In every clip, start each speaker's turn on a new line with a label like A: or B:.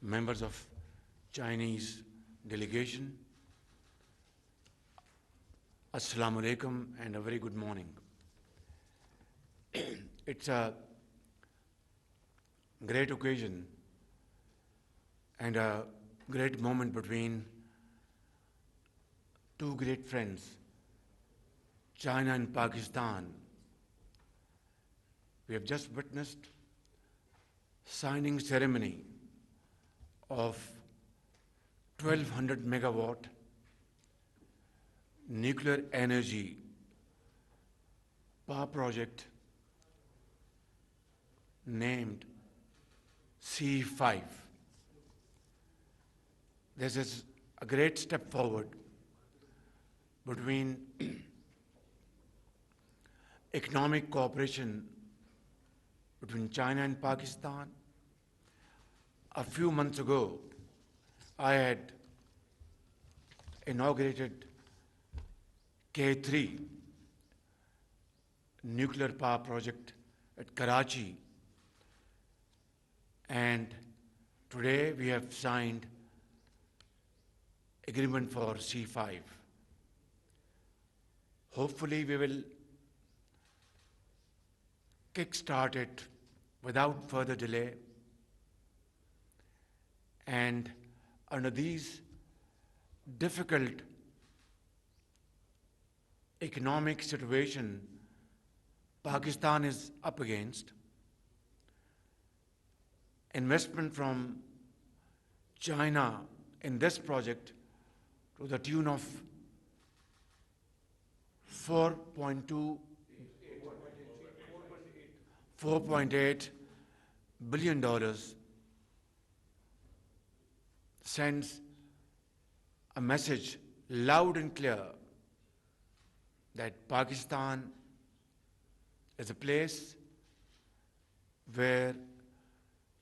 A: members of Chinese delegation, Assalamu alaikum and a very good morning. It's a great occasion and a great moment between two great friends, China and Pakistan. We have just witnessed signing ceremony of 1200 megawatt nuclear energy power project named C5. This is a great step forward between economic cooperation between China and Pakistan. A few months ago, I had inaugurated K3 nuclear power project at Karachi, and today we have signed agreement for C5. Hopefully we will kickstart it without further delay, and under these difficult economic situation Pakistan is up against, investment from China in this project to the tune of $4.8 billion sends a message loud and clear that Pakistan is a place where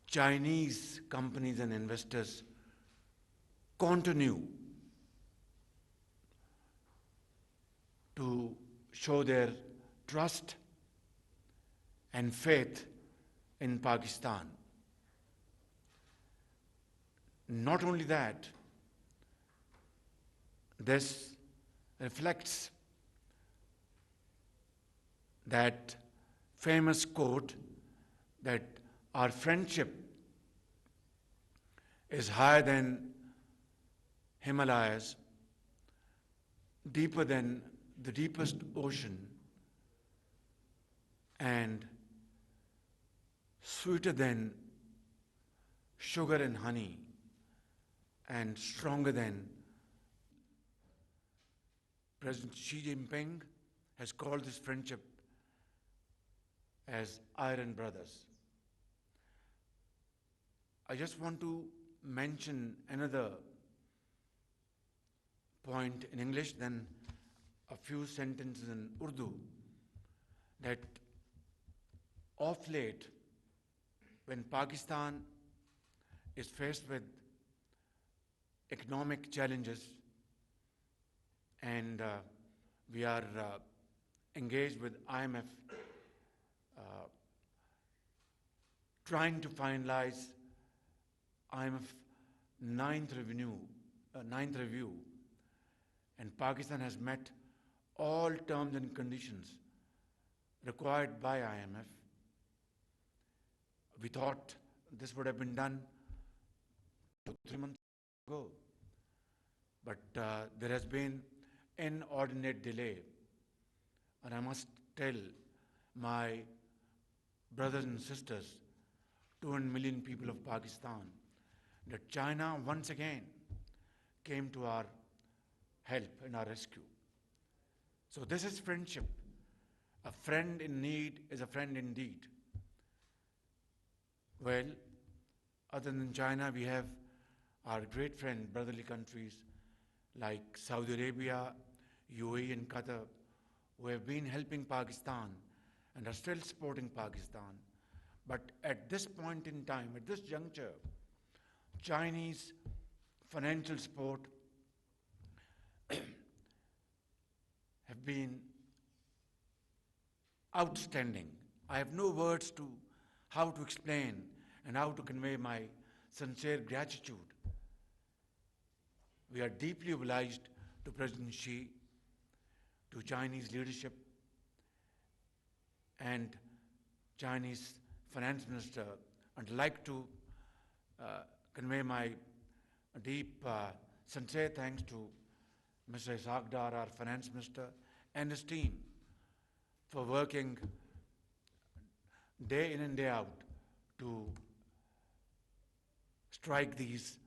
A: Chinese companies and investors continue to show their trust and faith in Pakistan. Not only that, this reflects that famous quote that our friendship is higher than Himalayas, deeper than the deepest ocean, and sweeter than sugar and honey, and stronger than President Xi Jinping has called this friendship as iron brothers. I just want to mention another point in English, then a few sentences in Urdu, that of late, when Pakistan is faced with economic challenges and we are engaged with IMF trying to finalize IMF ninth review, and Pakistan has met all terms and conditions required by IMF. We thought this would have been done 2-3 months ago, but there has been inordinate delay, and I must tell my brothers and sisters, 200 million people of Pakistan, that China once again came to our help and our rescue. So this is friendship. A friend in need is a friend indeed. Well, other than China, we have our great friend, brotherly countries like Saudi Arabia, UAE and Qatar, who have been helping Pakistan and are still supporting Pakistan. But at this point in time, at this juncture, Chinese financial support have been outstanding. I have no words to how to explain and how to convey my sincere gratitude. We are deeply obliged to President Xi, to Chinese leadership, and Chinese Finance Minister. I'd like to convey my deep, sincere thanks to Mr. Ishaq Dar, our Finance Minister, and his team for working day in and day out to strike these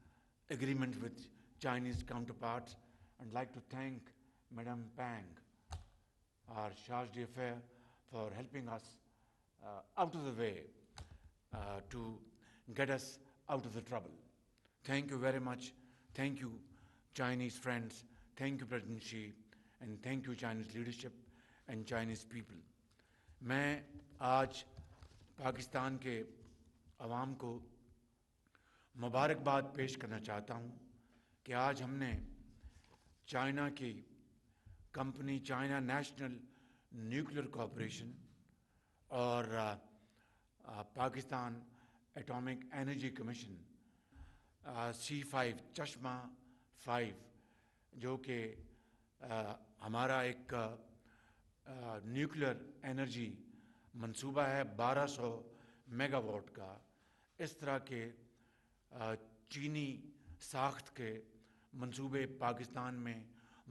A: agreements with Chinese counterparts. I'd like to thank Madam Pang, our charge d'affaires, for helping us out of the way to get us out of the trouble. Thank you very much. Thank you, Chinese friends. Thank you, President Xi, and thank you, Chinese leadership and Chinese people. मैं आज पाकिस्तान के अवाम को मुबारकबाद पेश करना चाहता हूँ कि आज हमने चाइना की company China national nuclear corporation और Pakistan atomic energy commission C5 चश्मा 5 जो कि हमारा एक न्यूक्लियर एनर्जी मंसूबा है 1200 मेगावाट का, इस तरह के चीनी साख्त के मंसूबे पाकिस्तान में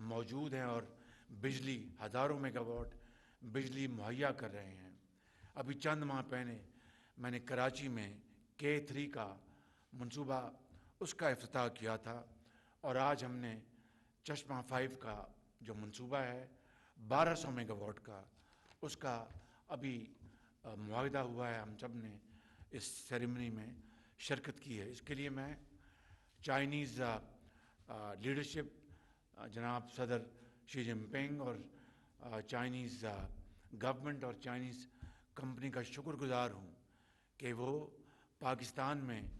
A: मौजूद हैं और बिजली हज़ारों मेगावाट बिजली मुहैया कर रहे हैं। अभी चंद माह पहले मैंने कराची में K3 का मंसूबा उसका इफ्तिताह किया था और आज हमने चश्मा 5 का जो मंसूबा है 1200 मेगावाट का, उसका अभी मुआहिदा हुआ है। हम सब ने इस सेरेमनी में शिरकत की है। इसके लिए मैं चाइनीज़ लीडरशिप जनाब सदर शी जिनपिंग और चाइनीज़ गवर्नमेंट और चाइनीज़ कंपनी का शुक्रगुजार हूँ कि वो पाकिस्तान में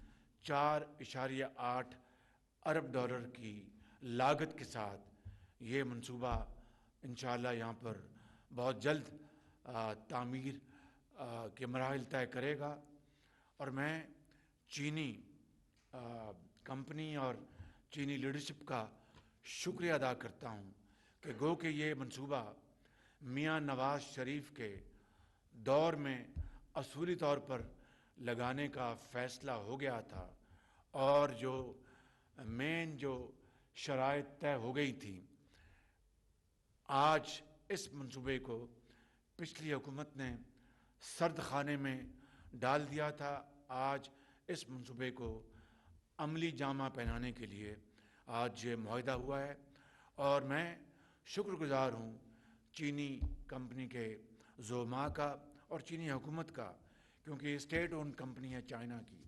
A: 4.8 अरब डॉलर की लागत के साथ ये मंसूबा इंशाअल्लाह यहाँ पर बहुत जल्द तामीर के मराहिल तय करेगा। और मैं चीनी कंपनी और चीनी लीडरशिप का शुक्रिया अदा करता हूँ कि गो कि ये मंसूबा मियाँ नवाज शरीफ के दौर में असूली तौर पर लगाने का फ़ैसला हो गया था और जो मेन जो शराइत तय हो गई थी, आज इस मंसूबे को पिछली हुकूमत ने सर्द खाने में डाल दिया था। आज इस मंसूबे को अमली जामा पहनाने के लिए आज ये मुआहिदा हुआ है और मैं शुक्रगुजार हूँ चीनी कंपनी के ज़ोमा का और चीनी हुकूमत का, क्योंकि स्टेट ओन कंपनी है चाइना की,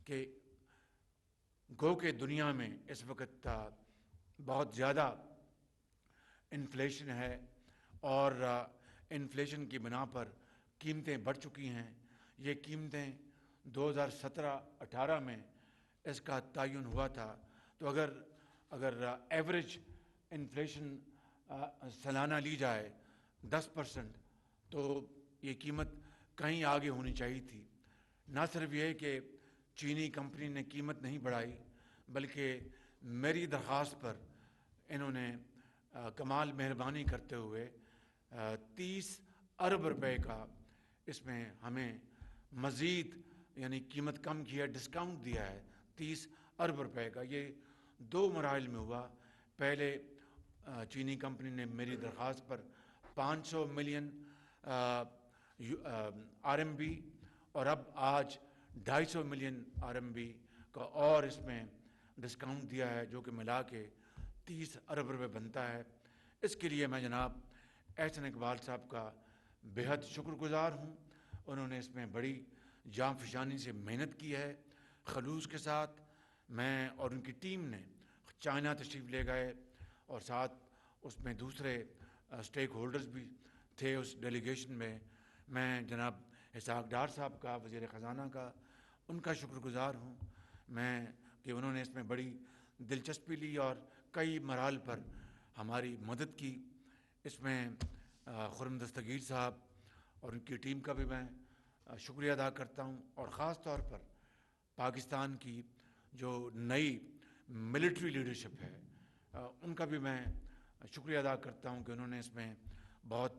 A: कि गो के दुनिया में इस वक्त बहुत ज़्यादा इन्फ्लेशन है और इन्फ्लेशन की बिना पर कीमतें बढ़ चुकी हैं। ये कीमतें 2017-18 में इसका तयन हुआ था, तो अगर एवरेज इन्फ्लेशन सालाना ली जाए 10%, तो ये कीमत कहीं आगे होनी चाहिए थी। ना सिर्फ ये कि चीनी कंपनी ने कीमत नहीं बढ़ाई, बल्कि मेरी दरख्वास्त पर इन्होंने कमाल मेहरबानी करते हुए 30 अरब रुपए का इसमें हमें मज़ीद यानी कीमत कम की है, डिस्काउंट दिया है 30 अरब रुपए का। ये 2 मराहिल में हुआ। पहले चीनी कंपनी ने मेरी दरख्वास्त पर 500 मिलियन RMB और अब आज 250 मिलियन RMB का और इसमें डिस्काउंट दिया है, जो कि मिला के 30 अरब रुपए बनता है। इसके लिए मैं जनाब एहसन इकबाल साहब का बेहद शुक्रगुजार हूँ। उन्होंने इसमें बड़ी जाँफशानी से मेहनत की है, खलूस के साथ। मैं और उनकी टीम ने चाइना तशरीफ़ ले गए और साथ उसमें दूसरे स्टेक होल्डर्स भी थे उस डेलीगेशन में। मैं जनाब इसहाक डार साहब का, वज़ीर ख़ज़ाना का, उनका शुक्रगुजार हूँ मैं कि उन्होंने इसमें बड़ी दिलचस्पी ली और कई मराहल पर हमारी मदद की। इसमें खुर्रम दस्तगीर साहब और उनकी टीम का भी मैं शुक्रिया अदा करता हूँ और ख़ास तौर पर पाकिस्तान की جو نئی ملٹری لیڈرشپ ہے ان کا بھی میں شکریہ ادا کرتا ہوں کہ انہوں نے اس میں بہت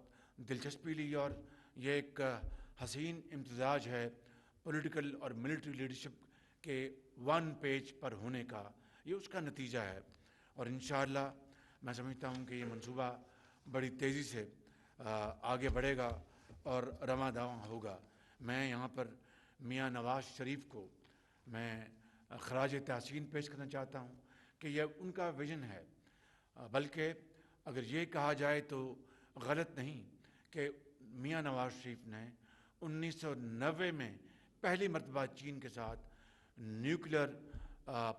A: دلچسپی لی، اور یہ ایک حسین امتزاج ہے پولیٹیکل اور ملٹری لیڈرشپ کے ون پیج پر ہونے کا، یہ اس کا نتیجہ ہے۔ اور انشاءاللہ میں سمجھتا ہوں کہ یہ منصوبہ بڑی تیزی سے آگے بڑھے گا اور رواں دواں ہوگا۔ میں یہاں پر میاں نواز شریف کو میں خراج تحسین پیش کرنا چاہتا ہوں کہ یہ ان کا ویژن ہے، بلکہ اگر یہ کہا جائے تو غلط نہیں کہ میاں نواز شریف نے 1990 میں پہلی مرتبہ چین کے ساتھ نیوکلیر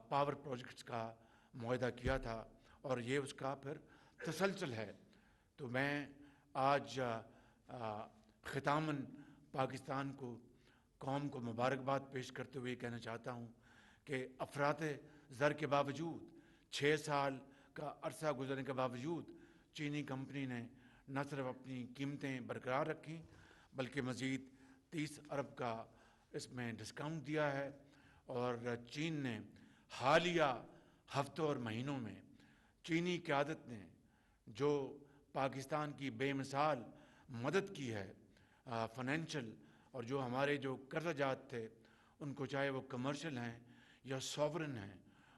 A: پاور پروجیکٹس کا معاہدہ کیا تھا، اور یہ اس کا پھر تسلسل ہے۔ تو میں آج ختاماً پاکستان کو، قوم کو مبارکباد پیش کرتے ہوئے کہنا چاہتا ہوں کہ افراط زر کے باوجود، 6 سال کا عرصہ گزرنے کے باوجود چینی کمپنی نے نہ صرف اپنی قیمتیں برقرار رکھیں بلکہ مزید 30 ارب کا اس میں ڈسکاؤنٹ دیا ہے۔ اور چین نے حالیہ ہفتوں اور مہینوں میں چینی قیادت نے جو پاکستان کی بے مثال مدد کی ہے فائنینشل، اور جو ہمارے جو قرضہ جات تھے ان کو، چاہے وہ کمرشل ہیں یا سوورن ہیں،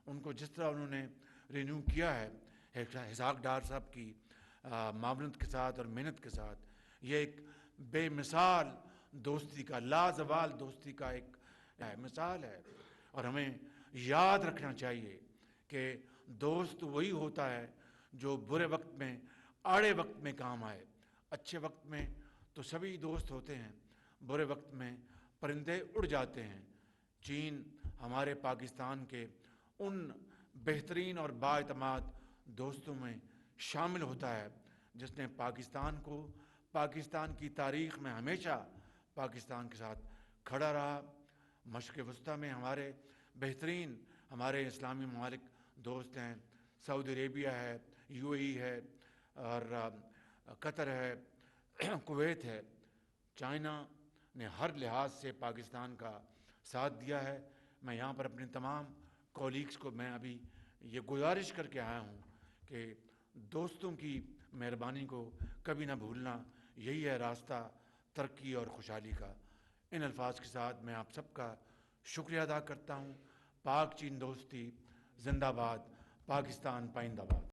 A: ان کو جس طرح انہوں نے رینیو کیا ہے اسحاق ڈار صاحب کی معاونت کے ساتھ اور محنت کے ساتھ، یہ ایک بے مثال دوستی کا، لازوال دوستی کا ایک مثال ہے۔ اور ہمیں یاد رکھنا چاہیے کہ دوست وہی ہوتا ہے جو برے وقت میں، آڑے وقت میں کام آئے۔ اچھے وقت میں تو سبھی دوست ہوتے ہیں، برے وقت میں پرندے اڑ جاتے ہیں۔ چین ہمارے پاکستان کے ان بہترین اور بااعتماد دوستوں میں شامل ہوتا ہے جس نے پاکستان کو، پاکستان کی تاریخ میں ہمیشہ پاکستان کے ساتھ کھڑا رہا۔ مشرق وسطیٰ میں ہمارے بہترین، ہمارے اسلامی ممالک دوست ہیں، سعودی عربیہ ہے، UAE ہے، اور قطر ہے، کویت ہے۔ چائنا نے ہر لحاظ سے پاکستان کا ساتھ دیا ہے۔ میں یہاں پر اپنے تمام کولیگز کو میں ابھی یہ گزارش کر کے آیا ہوں کہ دوستوں کی مہربانی کو کبھی نہ بھولنا، یہی ہے راستہ ترقی اور خوشحالی کا۔ ان الفاظ کے ساتھ میں آپ سب کا شکریہ ادا کرتا ہوں۔ پاک چین دوستی زندہ باد، پاکستان پائندہ باد۔